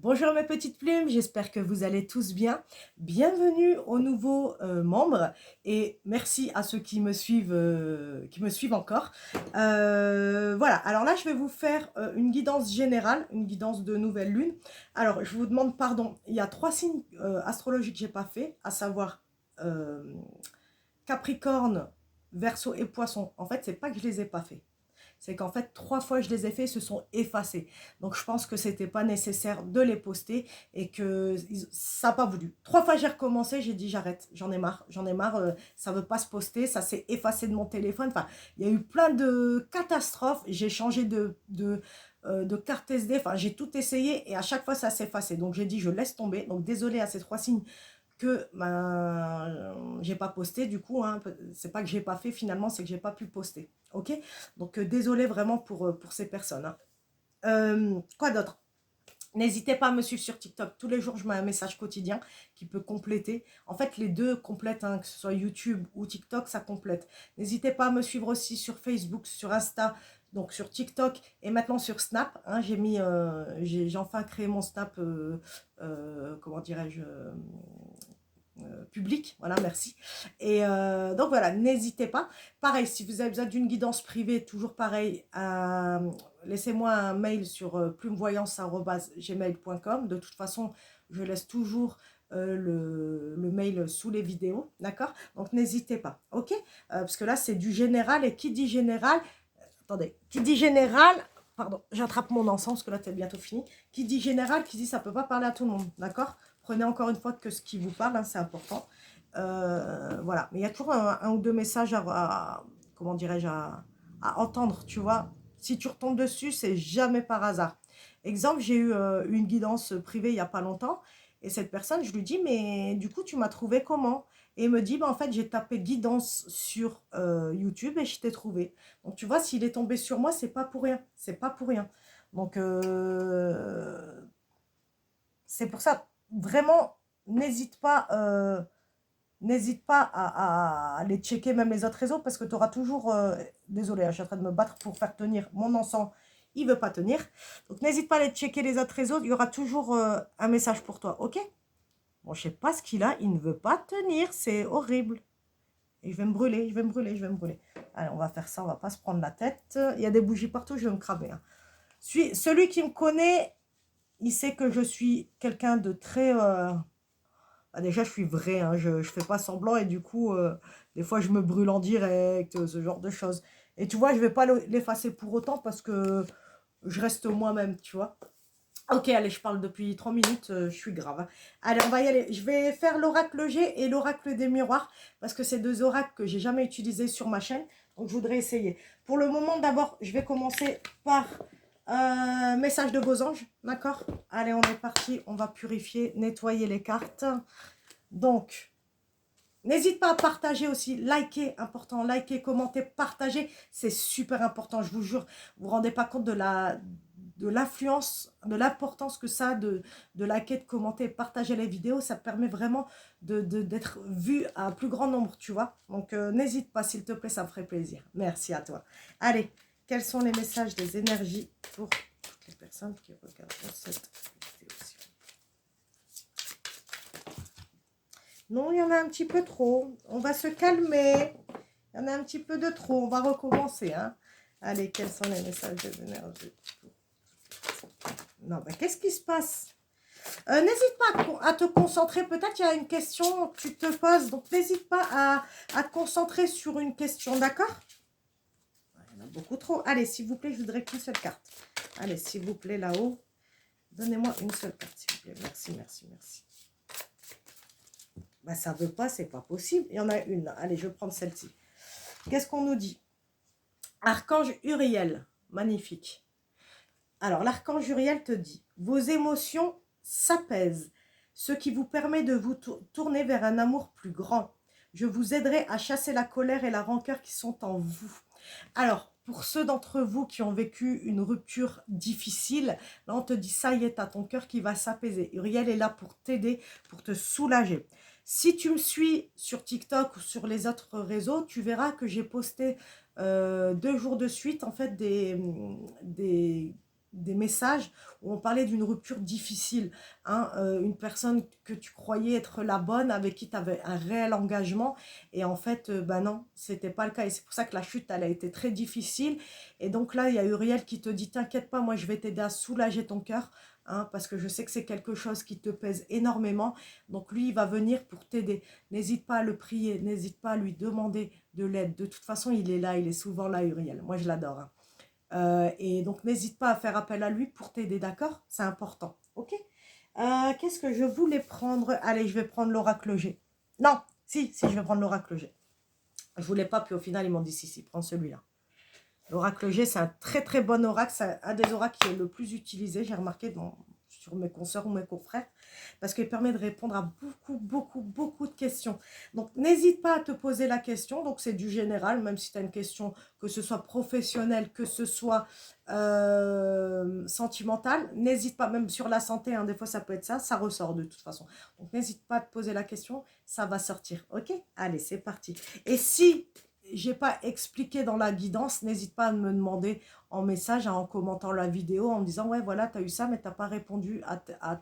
Bonjour mes petites plumes, j'espère que vous allez tous bien. Bienvenue aux nouveaux membres et merci à ceux qui me suivent encore. Voilà, alors là je vais vous faire une guidance générale, une guidance de nouvelle lune. Alors je vous demande pardon, il y a 3 signes astrologiques que j'ai pas fait, à savoir euh, Capricorne, Verseau et Poisson. En fait, c'est pas que je les ai pas fait. C'est qu'en fait, 3 fois je les ai fait, ils se sont effacés. Donc je pense que c'était pas nécessaire de les poster et que ça n'a pas voulu. 3 fois j'ai recommencé, j'ai dit j'arrête, j'en ai marre, ça veut pas se poster, ça s'est effacé de mon téléphone. Enfin, il y a eu plein de catastrophes. J'ai changé de carte SD, enfin j'ai tout essayé et à chaque fois ça s'est effacé. Donc j'ai dit je laisse tomber. Donc désolé à ces 3 signes que j'ai pas posté du coup, hein, c'est pas que j'ai pas fait finalement, c'est que j'ai pas pu poster. Ok, donc désolé vraiment pour ces personnes, hein. Quoi d'autre? N'hésitez pas à me suivre sur TikTok. Tous les jours, je mets un message quotidien qui peut compléter. En fait, les deux complètent, hein, que ce soit YouTube ou TikTok, ça complète. N'hésitez pas à me suivre aussi sur Facebook, sur Insta, donc sur TikTok et maintenant sur Snap, hein. J'ai enfin créé mon Snap, comment dirais-je, public, voilà, merci. Et donc voilà, n'hésitez pas. Pareil, si vous avez besoin d'une guidance privée, toujours pareil, laissez-moi un mail sur plumevoyance@gmail.com. De toute façon, je laisse toujours le mail sous les vidéos, d'accord? Donc n'hésitez pas, ok? Parce que là, c'est du général, et qui dit général, attendez, qui dit général, pardon, j'attrape mon encens parce que là, c'est bientôt fini. Qui dit général, qui dit ça peut pas parler à tout le monde, d'accord? Prenez encore une fois que ce qui vous parle, hein, c'est important. Voilà, mais il y a toujours un ou deux messages comment dirais-je, à entendre, tu vois. Si tu retombes dessus, c'est jamais par hasard. Exemple, j'ai eu une guidance privée il n'y a pas longtemps, et cette personne, je lui dis, mais du coup, tu m'as trouvé comment? Et il me dit, bah, en fait, j'ai tapé guidance sur YouTube et je t'ai trouvé. Donc, tu vois, s'il est tombé sur moi, c'est pas pour rien. C'est pas pour rien. Donc, c'est pour ça, vraiment, n'hésite pas, à aller checker même les autres réseaux parce que tu auras toujours. Désolé, hein, je suis en train de me battre pour faire tenir mon encens. Il veut pas tenir. Donc, n'hésite pas à aller checker les autres réseaux. Il y aura toujours un message pour toi. Ok? Bon, je sais pas ce qu'il a. Il ne veut pas tenir. C'est horrible. Et je vais me brûler, je vais me brûler, je vais me brûler. Allez, on va faire ça. On va pas se prendre la tête. Il y a des bougies partout. Je vais me cramer, hein. Celui qui me connaît, il sait que je suis quelqu'un de très. Bah, déjà, je suis vrai, hein, je fais pas semblant et du coup, des fois, je me brûle en direct, ce genre de choses. Et tu vois, je vais pas l'effacer pour autant parce que je reste moi-même, tu vois. Ok, allez, je parle depuis 3 minutes, je suis grave, hein. Allez, on va y aller. Je vais faire l'oracle G et l'oracle des miroirs parce que c'est deux oracles que j'ai jamais utilisés sur ma chaîne. Donc, je voudrais essayer. Pour le moment, d'abord, je vais commencer par message de vos anges, d'accord? Allez, on est parti. On va purifier, nettoyer les cartes. Donc, n'hésite pas à partager aussi, liker, important, liker, commenter, partager, c'est super important, je vous jure, vous vous rendez pas compte de l'influence, de l'importance que ça a de liker, de commenter, partager les vidéos, ça permet vraiment d'être vu à un plus grand nombre, tu vois. Donc, n'hésite pas, s'il te plaît, ça me ferait plaisir. Merci à toi. Allez, quels sont les messages des énergies pour toutes les personnes qui regardent cette vidéo? Non, il y en a un petit peu trop. On va se calmer. Il y en a un petit peu de trop. On va recommencer, hein. Allez, quels sont les messages de l'énergie? Non, mais qu'est-ce qui se passe? N'hésite pas à te concentrer. Peut-être il y a une question que tu te poses. Donc, n'hésite pas à te concentrer sur une question, d'accord? Il y en a beaucoup trop. Allez, s'il vous plaît, je voudrais qu'une seule carte. Allez, s'il vous plaît, là-haut. Donnez-moi une seule carte, s'il vous plaît. Merci, merci, merci. Bah, ça veut pas, c'est pas possible. Il y en a une. Allez, je vais prendre celle-ci. Qu'est-ce qu'on nous dit? Archange Uriel, magnifique. Alors, l'archange Uriel te dit, vos émotions s'apaisent, ce qui vous permet de vous tourner vers un amour plus grand. Je vous aiderai à chasser la colère et la rancœur qui sont en vous. Alors, pour ceux d'entre vous qui ont vécu une rupture difficile, là on te dit, ça y est, t'as ton cœur qui va s'apaiser. Uriel est là pour t'aider, pour te soulager. Si tu me suis sur TikTok ou sur les autres réseaux, tu verras que j'ai posté 2 jours de suite, en fait, des des messages où on parlait d'une rupture difficile, hein, une personne que tu croyais être la bonne, avec qui tu avais un réel engagement, et en fait, ben non, c'était pas le cas, et c'est pour ça que la chute, elle a été très difficile, et donc là, il y a Uriel qui te dit, t'inquiète pas, moi je vais t'aider à soulager ton cœur, hein, parce que je sais que c'est quelque chose qui te pèse énormément, donc lui, il va venir pour t'aider, n'hésite pas à le prier, n'hésite pas à lui demander de l'aide, de toute façon, il est là, il est souvent là, Uriel, moi je l'adore, hein. Et donc, n'hésite pas à faire appel à lui pour t'aider, d'accord? C'est important, ok? Qu'est-ce que je voulais prendre? Allez, je vais prendre l'oracle G. Non, si, je vais prendre l'oracle G. Je voulais pas, puis au final, ils m'ont dit si, prends celui-là. L'oracle G, c'est un très très bon oracle. C'est un des oracles qui est le plus utilisé, j'ai remarqué sur mes consoeurs ou mes confrères, parce qu'il permet de répondre à beaucoup de questions. Donc, n'hésite pas à te poser la question. Donc, c'est du général, même si tu as une question, que ce soit professionnelle, que ce soit sentimentale. N'hésite pas, même sur la santé, hein, des fois ça peut être ça, ça ressort de toute façon. Donc, n'hésite pas à te poser la question, ça va sortir. Ok? Allez, c'est parti. Et si j'ai pas expliqué dans la guidance, n'hésite pas à me demander en message, hein, en commentant la vidéo, en me disant, ouais, voilà, tu as eu ça, mais tu n'as pas répondu à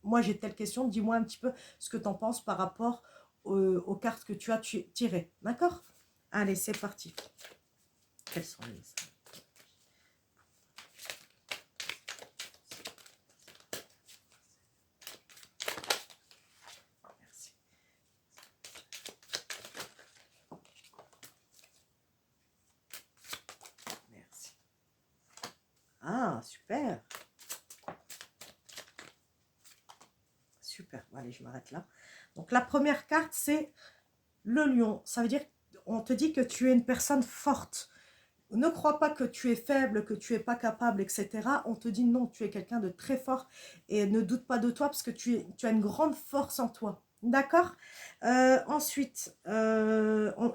moi, j'ai telle question, dis-moi un petit peu ce que tu en penses par rapport aux cartes que tu as tirées. D'accord? Allez, c'est parti. Quels sont les messages? Merci. Merci. Ah, super. Super. Allez, je m'arrête là. Donc, la première carte, c'est le lion. Ça veut dire, on te dit que tu es une personne forte. Ne crois pas que tu es faible, que tu n'es pas capable, etc. On te dit non, tu es quelqu'un de très fort et ne doute pas de toi parce que tu as une grande force en toi. D'accord? Ensuite, il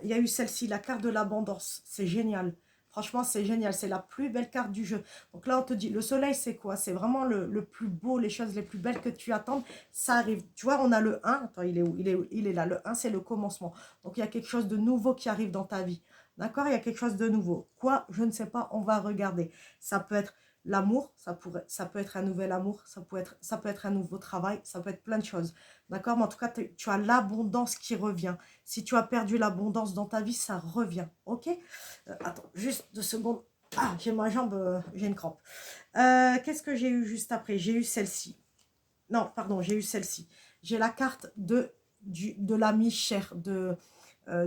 y a eu celle-ci, la carte de l'abondance. C'est génial. Franchement, c'est génial. C'est la plus belle carte du jeu. Donc là, on te dit, le soleil, c'est quoi? C'est vraiment le plus beau, les choses les plus belles que tu attends. Ça arrive. Tu vois, on a le 1. Attends, il est où? Il est là. Le 1, c'est le commencement. Donc, il y a quelque chose de nouveau qui arrive dans ta vie. D'accord? Il y a quelque chose de nouveau. Quoi? Je ne sais pas. On va regarder. Ça peut être l'amour. Ça peut être un nouvel amour. Ça peut être un nouveau travail. Ça peut être plein de choses. D'accord? Mais en tout cas, tu as l'abondance qui revient. Si tu as perdu l'abondance dans ta vie, ça revient. Ok? Attends, juste 2 secondes. Ah, j'ai ma jambe, j'ai une crampe. Qu'est-ce que j'ai eu juste après? J'ai eu celle-ci. Non, pardon, j'ai eu celle-ci. J'ai la carte de l'ami cher,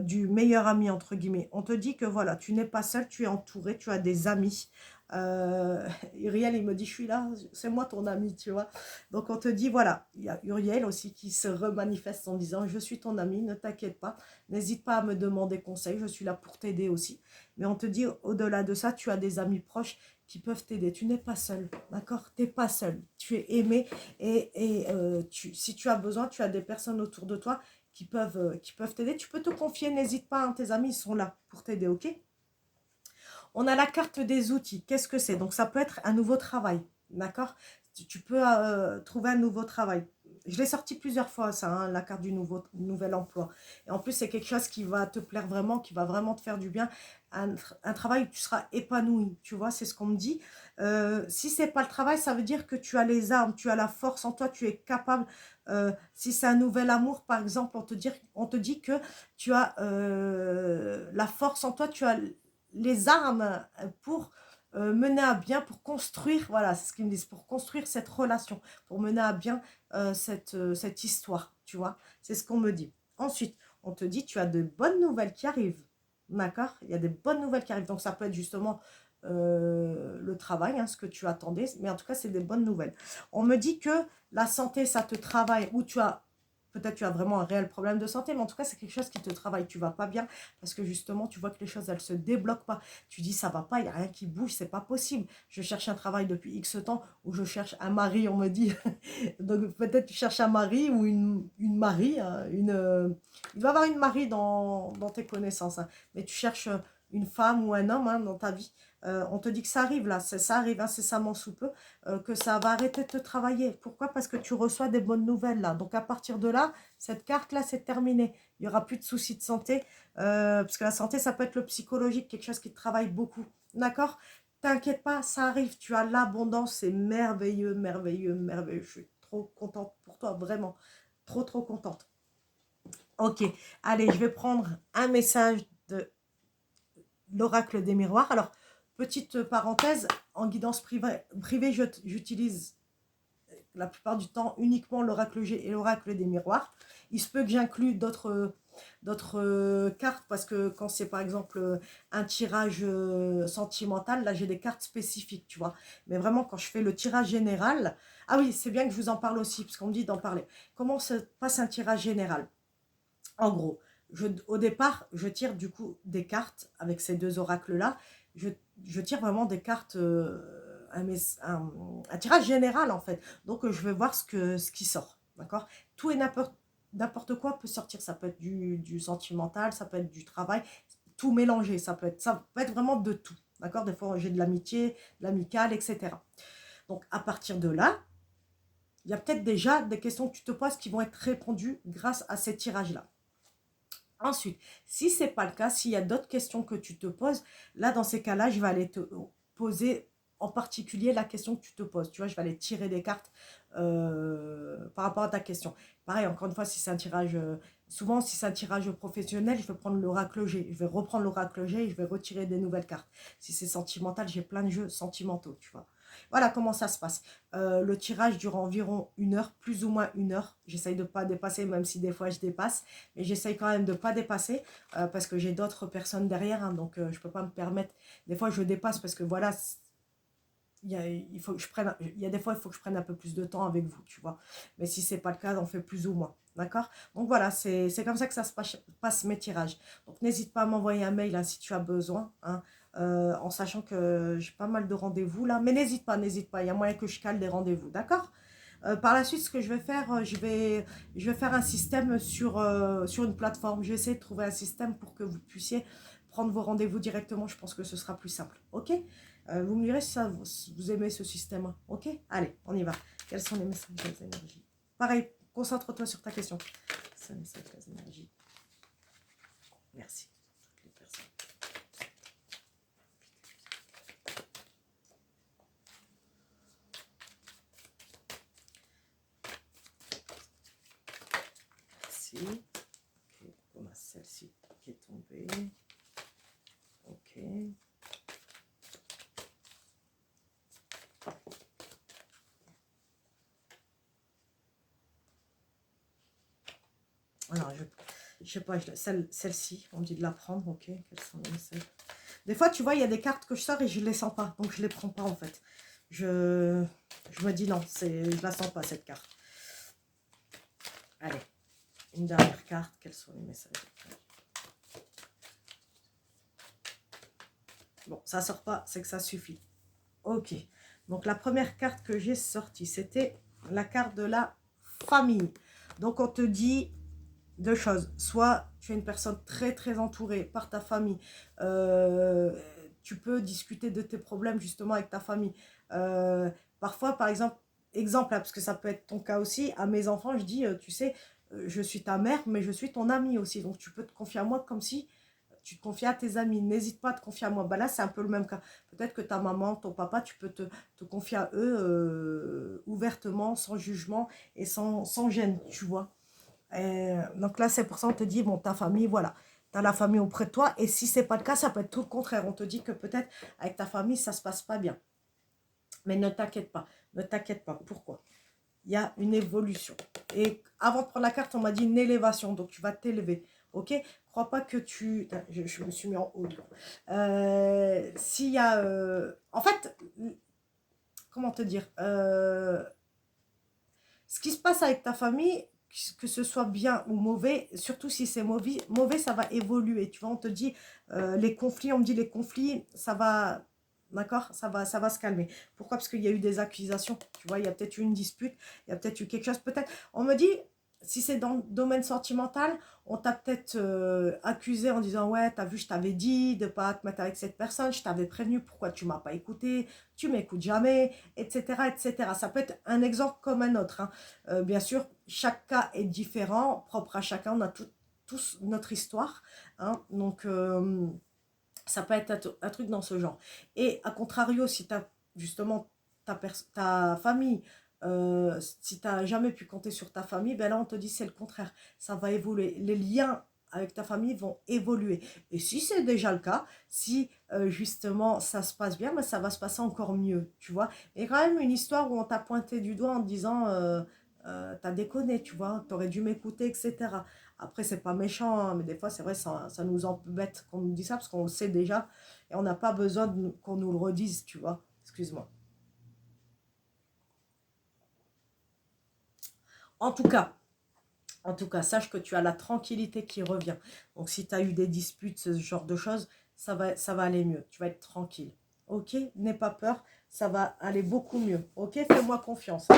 du meilleur ami, entre guillemets. On te dit que voilà, tu n'es pas seul, tu es entouré, tu as des amis. Uriel, il me dit, je suis là, c'est moi ton ami, tu vois. Donc, on te dit, voilà, il y a Uriel aussi qui se remanifeste en disant, je suis ton ami, ne t'inquiète pas, n'hésite pas à me demander conseil, je suis là pour t'aider aussi. Mais on te dit, au-delà de ça, tu as des amis proches qui peuvent t'aider. Tu n'es pas seul, d'accord? Tu n'es pas seul, tu es aimé et si tu as besoin, tu as des personnes autour de toi qui peuvent t'aider. Tu peux te confier, n'hésite pas, hein, tes amis, ils sont là pour t'aider, ok? On a la carte des outils. Qu'est-ce que c'est? Donc, ça peut être un nouveau travail, d'accord? Tu peux trouver un nouveau travail. Je l'ai sorti plusieurs fois, ça, hein, la carte du nouvel emploi. Et en plus, c'est quelque chose qui va te plaire vraiment, qui va vraiment te faire du bien. Un travail où tu seras épanoui, tu vois, c'est ce qu'on me dit. Si c'est pas le travail, ça veut dire que tu as les armes, tu as la force en toi, tu es capable. Si c'est un nouvel amour, par exemple, on te dit que tu as la force en toi, tu as les armes pour mener à bien, pour construire, voilà, c'est ce qu'ils me disent, pour construire cette relation, pour mener à bien cette histoire, tu vois, c'est ce qu'on me dit. Ensuite, on te dit, tu as de bonnes nouvelles qui arrivent, d'accord? Il y a des bonnes nouvelles qui arrivent, donc ça peut être justement le travail, hein, ce que tu attendais, mais en tout cas, c'est des bonnes nouvelles. On me dit que la santé, ça te travaille, ou peut-être tu as vraiment un réel problème de santé, mais en tout cas, c'est quelque chose qui te travaille. Tu vas pas bien parce que justement, tu vois que les choses, elles se débloquent pas. Tu dis, ça va pas, il n'y a rien qui bouge, c'est pas possible. Je cherche un travail depuis X temps ou je cherche un mari, on me dit. Donc, peut-être tu cherches un mari ou une mari. Hein, il va y avoir une mari dans tes connaissances, hein, mais tu cherches une femme ou un homme, hein, dans ta vie. On te dit que ça arrive là, ça arrive incessamment sous peu, que ça va arrêter de te travailler. Pourquoi? Parce que tu reçois des bonnes nouvelles là. Donc à partir de là, cette carte là, c'est terminé. Il n'y aura plus de soucis de santé, parce que la santé, ça peut être le psychologique, quelque chose qui te travaille beaucoup. D'accord? t'inquiète pas, ça arrive, tu as l'abondance, c'est merveilleux, merveilleux, merveilleux. Je suis trop contente pour toi, vraiment, trop, trop contente. Ok, allez, je vais prendre un message de l'oracle des miroirs. Alors, petite parenthèse, en guidance privée, j'utilise la plupart du temps uniquement l'oracle G et l'oracle des miroirs. Il se peut que j'inclue d'autres cartes parce que quand c'est par exemple un tirage sentimental, là j'ai des cartes spécifiques, tu vois. Mais vraiment quand je fais le tirage général, ah oui, c'est bien que je vous en parle aussi parce qu'on me dit d'en parler. Comment se passe un tirage général? En gros, au départ, je tire du coup des cartes avec ces deux oracles-là. Je, je tire vraiment des cartes, un tirage général en fait. Donc je vais voir ce qui sort, d'accord? Tout et n'importe quoi peut sortir. Ça peut être du sentimental, ça peut être du travail, tout mélangé. Ça peut être vraiment de tout, d'accord? Des fois j'ai de l'amitié, de l'amical, etc. Donc à partir de là, il y a peut-être déjà des questions que tu te poses qui vont être répondues grâce à ces tirages-là. Ensuite, si ce n'est pas le cas, s'il y a d'autres questions que tu te poses, là, dans ces cas-là, je vais aller te poser en particulier la question que tu te poses. Tu vois, je vais aller tirer des cartes par rapport à ta question. Pareil, encore une fois, si c'est un tirage, souvent, si c'est un tirage professionnel, je vais prendre l'oracle G. Je vais reprendre l'oracle G et je vais retirer des nouvelles cartes. Si c'est sentimental, j'ai plein de jeux sentimentaux, tu vois. Voilà comment ça se passe. Le tirage dure environ 1 heure, plus ou moins 1 heure. J'essaye de ne pas dépasser, même si des fois je dépasse. Mais j'essaye quand même de ne pas dépasser parce que j'ai d'autres personnes derrière. Hein, donc, je ne peux pas me permettre. Des fois, je dépasse parce que voilà, il faut que je prenne, il y a des fois, il faut que je prenne un peu plus de temps avec vous, tu vois. Mais si ce n'est pas le cas, on fait plus ou moins. D'accord? Donc voilà, c'est comme ça que ça se passe mes tirages. Donc n'hésite pas à m'envoyer un mail hein, si tu as besoin. Hein, en sachant que j'ai pas mal de rendez-vous là. Mais n'hésite pas, n'hésite pas. Il y a moyen que je cale des rendez-vous. D'accord? Par la suite, ce que je vais faire, je vais faire un système sur une plateforme. Je vais essayer de trouver un système pour que vous puissiez prendre vos rendez-vous directement. Je pense que ce sera plus simple. Ok? Vous me direz si vous aimez ce système. Ok? Allez, on y va. Quels sont les messages des énergies? Pareil, concentre-toi sur ta question. C'est les messages des énergies. Merci. Toutes les personnes. Merci. Ok, on a celle-ci qui est tombée. Ok. Alors, je sais pas, celle-ci, on me dit de la prendre, ok. Quels sont les messages? Des fois, tu vois, il y a des cartes que je sors et je ne les sens pas, donc je ne les prends pas en fait. Je me dis non, je la sens pas cette carte. Allez, une dernière carte, quels sont les messages? Bon, ça sort pas, c'est que ça suffit. Ok, donc la première carte que j'ai sortie, c'était la carte de la famille. Donc on te dit deux choses. Soit tu es une personne très très entourée par ta famille. Tu peux discuter de tes problèmes justement avec ta famille. Parfois, par exemple, hein, parce que ça peut être ton cas aussi, à mes enfants, je dis, tu sais, je suis ta mère, mais je suis ton amie aussi. Donc tu peux te confier à moi comme si tu te confiais à tes amis. N'hésite pas à te confier à moi. Bah là, c'est un peu le même cas. Peut-être que ta maman, ton papa, tu peux te confier à eux ouvertement, sans jugement et sans gêne, tu vois. Donc là, c'est pour ça qu'on te dit, bon, ta famille, voilà. Tu as la famille auprès de toi. Et si ce n'est pas le cas, ça peut être tout le contraire. On te dit que peut-être avec ta famille, ça ne se passe pas bien. Mais ne t'inquiète pas. Ne t'inquiète pas. Pourquoi? Il y a une évolution. Et avant de prendre la carte, on m'a dit une élévation. Donc, tu vas t'élever. Ok? Crois pas que tu... Je me suis mis en haut. S'il y a... En fait, comment te dire ce qui se passe avec ta famille, que ce soit bien ou mauvais, surtout si c'est mauvais, ça va évoluer. Tu vois, on te dit les conflits, on me dit les conflits, ça va, d'accord, ça va se calmer. Pourquoi? Parce qu'il y a eu des accusations. Tu vois, il y a peut-être eu une dispute, il y a peut-être eu quelque chose. Peut-être, on me dit, si c'est dans le domaine sentimental, on t'a peut-être accusé en disant ouais, t'as vu, je t'avais dit de pas te mettre avec cette personne, je t'avais prévenu, pourquoi tu m'as pas écouté, tu m'écoutes jamais, etc., etc. Ça peut être un exemple comme un autre. Hein. Bien sûr, chaque cas est différent, propre à chacun. On a tous notre histoire. Hein. Donc, Ça peut être un truc dans ce genre. Et à contrario, si tu as justement ta famille, si tu n'as jamais pu compter sur ta famille, ben là on te dit c'est le contraire. Ça va évoluer. Les liens avec ta famille vont évoluer. Et si c'est déjà le cas, si justement ça se passe bien, ben ça va se passer encore mieux, tu vois. Et quand même une histoire où on t'a pointé du doigt en te disant t'as déconné, tu vois, t'aurais dû m'écouter, etc. Après, c'est pas méchant, hein, mais des fois, c'est vrai, ça nous embête qu'on nous dise ça parce qu'on le sait déjà et on n'a pas besoin qu'on nous le redise, tu vois. Excuse-moi. En tout cas, en tout cas, sache que tu as la tranquillité qui revient. Donc, si tu as eu des disputes, ce genre de choses, ça va aller mieux. Tu vas être tranquille. Ok? N'aie pas peur. Ça va aller beaucoup mieux. Ok? Fais-moi confiance.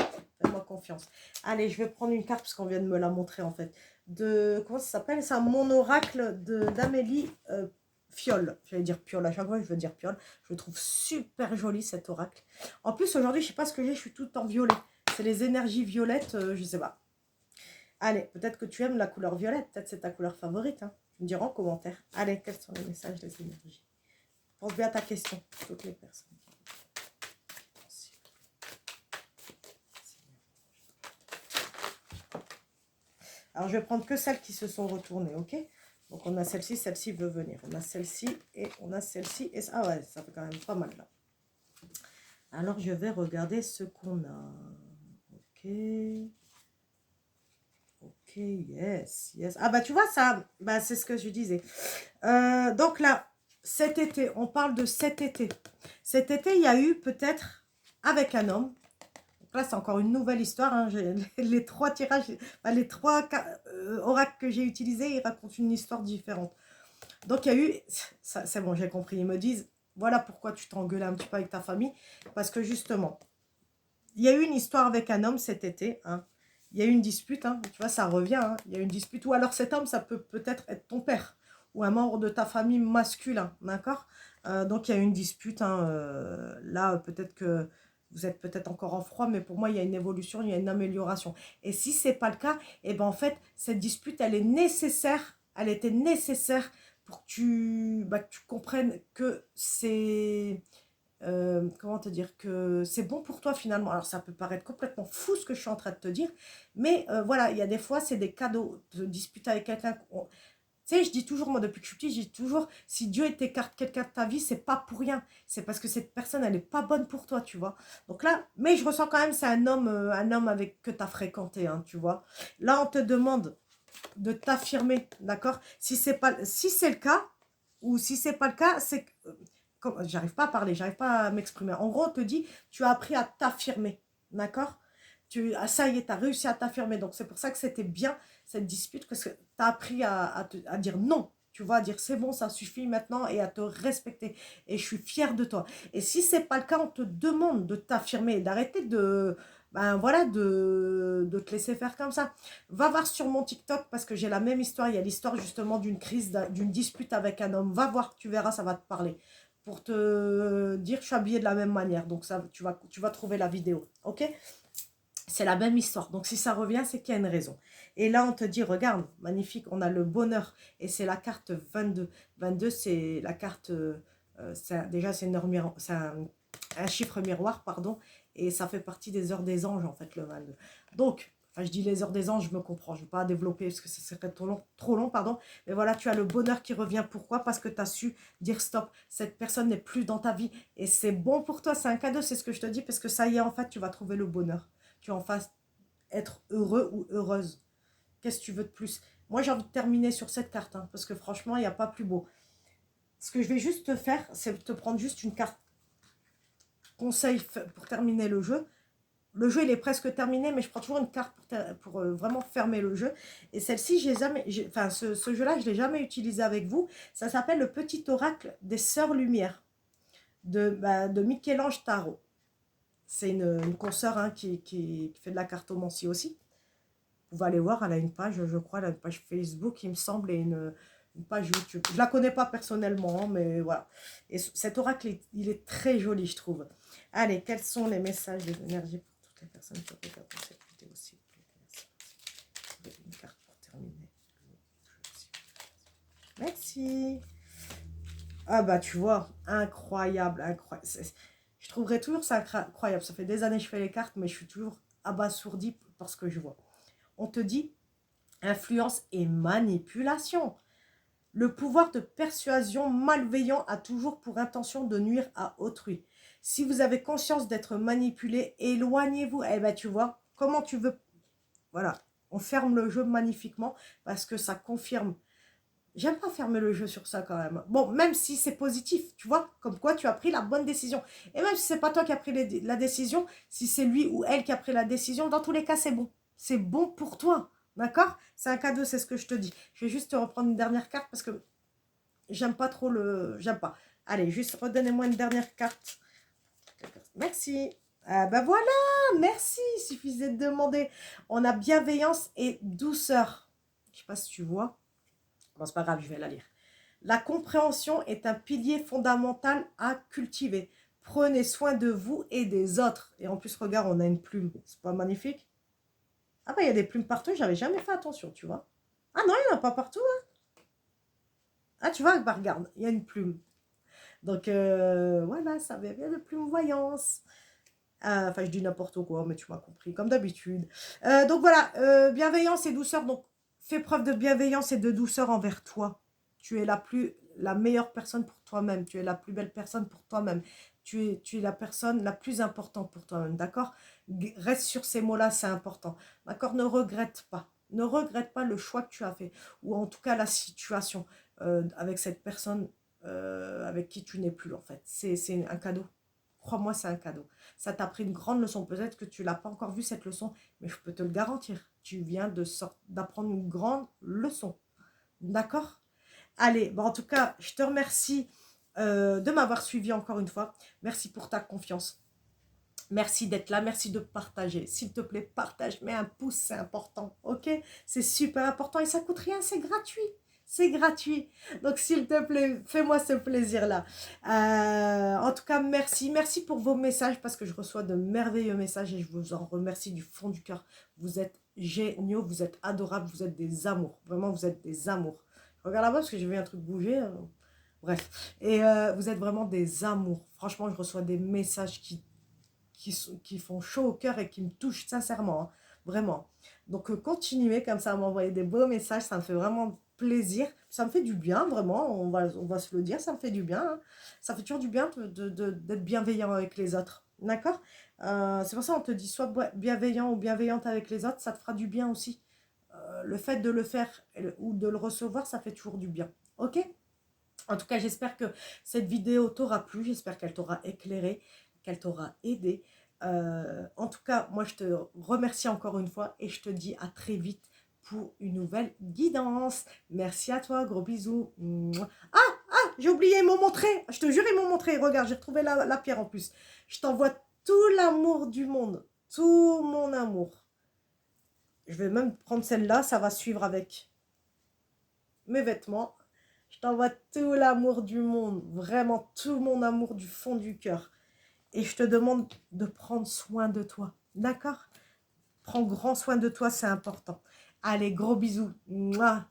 Fais-moi confiance. Allez, je vais prendre une carte parce qu'on vient de me la montrer en fait. Comment ça s'appelle? C'est mon oracle d'Amélie Fiole. J'allais dire Piole. À chaque fois, je veux dire Piole. Je le trouve super joli cet oracle. En plus, aujourd'hui, je sais pas ce que j'ai. Je suis toute en violet. C'est les énergies violettes. Je sais pas. Allez, peut-être que tu aimes la couleur violette, peut-être c'est ta couleur favorite. Hein. Tu me diras en commentaire. Allez, quels sont les messages des énergies? Pense bien à ta question, toutes les personnes. Alors, je vais prendre que celles qui se sont retournées, ok? Donc, on a celle-ci veut venir. On a celle-ci et on a celle-ci. Et ah ouais, ça fait quand même pas mal là. Alors, je vais regarder ce qu'on a. Ok. Ok, yes, yes. Ah bah tu vois ça, bah, c'est ce que je disais. Donc là, cet été, on parle de cet été. Cet été, il y a eu peut-être avec un homme. Donc là, c'est encore une nouvelle histoire. Hein. Les trois tirages, enfin, les trois oracles que j'ai utilisés, ils racontent une histoire différente. Donc il y a eu, c'est bon, j'ai compris. Ils me disent, voilà pourquoi tu t'engueules un petit peu avec ta famille. Parce que justement, il y a eu une histoire avec un homme cet été. Hein. Il y a eu une dispute, hein. Tu vois, ça revient. Hein. Il y a eu une dispute. Ou alors cet homme, ça peut peut-être être ton père ou un membre de ta famille masculin. D'accord. Donc, il y a eu une dispute. Hein. Là, peut-être que vous êtes peut-être encore en froid, mais pour moi, il y a une évolution, il y a une amélioration. Et si ce n'est pas le cas, eh ben, en fait, cette dispute, elle est nécessaire. Elle était nécessaire pour que que tu comprennes que c'est comment te dire, que c'est bon pour toi finalement. Alors ça peut paraître complètement fou ce que je suis en train de te dire, mais voilà, il y a des fois c'est des cadeaux de disputer avec quelqu'un. Tu sais, je dis toujours, moi depuis que je suis petite, je dis toujours, si Dieu t'écarte quelqu'un de ta vie, c'est pas pour rien. C'est parce que cette personne, elle est pas bonne pour toi, tu vois. Donc là, mais je ressens quand même, c'est un homme avec que tu as fréquenté, hein, tu vois. Là, on te demande de t'affirmer, d'accord? Si c'est le cas, ou si c'est pas le cas, c'est que j'arrive pas à parler, j'arrive pas à m'exprimer. En gros, on te dit, tu as appris à t'affirmer, d'accord? Ça y est, tu as réussi à t'affirmer. Donc, c'est pour ça que c'était bien cette dispute, parce que tu as appris à dire non. Tu vois, à dire c'est bon, ça suffit maintenant et à te respecter. Et je suis fière de toi. Et si c'est pas le cas, on te demande de t'affirmer et d'arrêter ben voilà, de te laisser faire comme ça. Va voir sur mon TikTok parce que j'ai la même histoire. Il y a l'histoire justement d'une crise, d'une dispute avec un homme. Va voir, tu verras, ça va te parler pour te dire je suis habillée de la même manière. Donc ça, tu vas trouver la vidéo. Ok? C'est la même histoire. Donc si ça revient, c'est qu'il y a une raison. Et là, on te dit, regarde, magnifique, on a le bonheur. Et c'est la carte 22. 22, c'est la carte... déjà, c'est un chiffre miroir, pardon. Et ça fait partie des heures des anges, en fait, le 22. Donc, enfin, je dis les heures des anges, je me comprends. Je ne vais pas développer parce que ça serait trop long, pardon. Mais voilà, tu as le bonheur qui revient. Pourquoi? Parce que tu as su dire stop. Cette personne n'est plus dans ta vie. Et c'est bon pour toi, c'est un cadeau, c'est ce que je te dis. Parce que ça y est, en fait, tu vas trouver le bonheur. Tu en fasses être heureux ou heureuse. Qu'est-ce que tu veux de plus? Moi, j'ai envie de terminer sur cette carte, hein, parce que franchement, il n'y a pas plus beau. Ce que je vais juste te faire, c'est te prendre juste une carte conseil pour terminer le jeu. Le jeu, il est presque terminé, mais je prends toujours une carte pour vraiment fermer le jeu. Et celle-ci, enfin, ce jeu-là, je ne l'ai jamais utilisé avec vous. Ça s'appelle le Petit Oracle des Sœurs Lumière de Michel-Ange Tarot. C'est une consoeur hein, qui fait de la cartomancie aussi. Vous pouvez aller voir, elle a une page, je crois, elle a une page Facebook, il me semble, et une page YouTube. Je ne la connais pas personnellement, mais voilà. Et cet oracle, il est très joli, je trouve. Allez, quels sont les messages des énergies pour toutes les personnes qui regardent cette vidéo, s'il vous plaît? Une carte pour terminer. Merci. Ah bah tu vois, incroyable, incroyable. Je trouverais toujours ça incroyable. Ça fait des années que je fais les cartes, mais je suis toujours abasourdie par ce que je vois. On te dit influence et manipulation. Le pouvoir de persuasion malveillant a toujours pour intention de nuire à autrui. Si vous avez conscience d'être manipulé, éloignez-vous. Eh ben tu vois, comment tu veux... Voilà, on ferme le jeu magnifiquement parce que ça confirme. J'aime pas fermer le jeu sur ça quand même. Bon, même si c'est positif, tu vois, comme quoi tu as pris la bonne décision. Et même si c'est pas toi qui as pris la décision, si c'est lui ou elle qui a pris la décision, dans tous les cas, c'est bon. C'est bon pour toi. D'accord? C'est un cadeau, c'est ce que je te dis. Je vais juste te reprendre une dernière carte parce que j'aime pas trop le... J'aime pas. Allez, juste redonnez-moi une dernière carte. Merci. Ah ben voilà, merci. Il suffisait de demander. On a bienveillance et douceur. Je sais pas si tu vois. Bon, c'est pas grave, je vais la lire. La compréhension est un pilier fondamental à cultiver. Prenez soin de vous et des autres. Et en plus, regarde, on a une plume. C'est pas magnifique? Ah bah, il y a des plumes partout. J'avais jamais fait attention, tu vois. Ah non, il n'y en a pas partout, hein. Ah, tu vois, bah regarde, il y a une plume. Donc, voilà, ça vient bien de plume voyance. Enfin, je dis n'importe quoi, mais tu m'as compris, comme d'habitude. Donc voilà, bienveillance et douceur. Donc, fais preuve de bienveillance et de douceur envers toi. Tu es la meilleure personne pour toi-même. Tu es la plus belle personne pour toi-même. Tu es la personne la plus importante pour toi-même, d'accord? Reste sur ces mots-là, c'est important. D'accord? Ne regrette pas. Ne regrette pas le choix que tu as fait. Ou en tout cas, la situation avec cette personne avec qui tu n'es plus, en fait. C'est un cadeau. Crois-moi, c'est un cadeau. Ça t'a pris une grande leçon. Peut-être que tu l'as pas encore vu cette leçon, mais je peux te le garantir. Tu viens d'apprendre une grande leçon. D'accord? Allez, bon, en tout cas, je te remercie de m'avoir suivi encore une fois. Merci pour ta confiance. Merci d'être là, merci de partager. S'il te plaît, partage, mets un pouce, c'est important, ok? C'est super important et ça coûte rien, c'est gratuit. C'est gratuit. Donc, s'il te plaît, fais-moi ce plaisir-là. En tout cas, merci. Merci pour vos messages parce que je reçois de merveilleux messages et je vous en remercie du fond du cœur. Vous êtes géniaux, vous êtes adorables, vous êtes des amours. Vraiment, vous êtes des amours. Je regarde là-bas parce que j'ai vu un truc bouger. Bref. Et vous êtes vraiment des amours. Franchement, je reçois des messages qui font chaud au cœur et qui me touchent sincèrement, hein, vraiment. Donc continuez comme ça à m'envoyer des beaux messages, ça me fait vraiment plaisir, ça me fait du bien, vraiment, on va se le dire, ça me fait du bien, hein. Ça fait toujours du bien d'être bienveillant avec les autres, d'accord? C'est pour ça qu'on te dit, sois bienveillant ou bienveillante avec les autres, ça te fera du bien aussi. Le fait de le faire ou de le recevoir, ça fait toujours du bien, ok? En tout cas, j'espère que cette vidéo t'aura plu, j'espère qu'elle t'aura éclairé, qu'elle t'aura aidé. En tout cas, moi, je te remercie encore une fois et je te dis à très vite pour une nouvelle guidance. Merci à toi, gros bisous. Mouah. J'ai oublié, ils m'ont montré. Je te jure, ils m'ont montré. Regarde, j'ai retrouvé la pierre en plus. Je t'envoie tout l'amour du monde, tout mon amour. Je vais même prendre celle-là, ça va suivre avec mes vêtements. Je t'envoie tout l'amour du monde, vraiment tout mon amour du fond du cœur. Et je te demande de prendre soin de toi, d'accord? Prends grand soin de toi, c'est important. Allez, gros bisous. Mouah.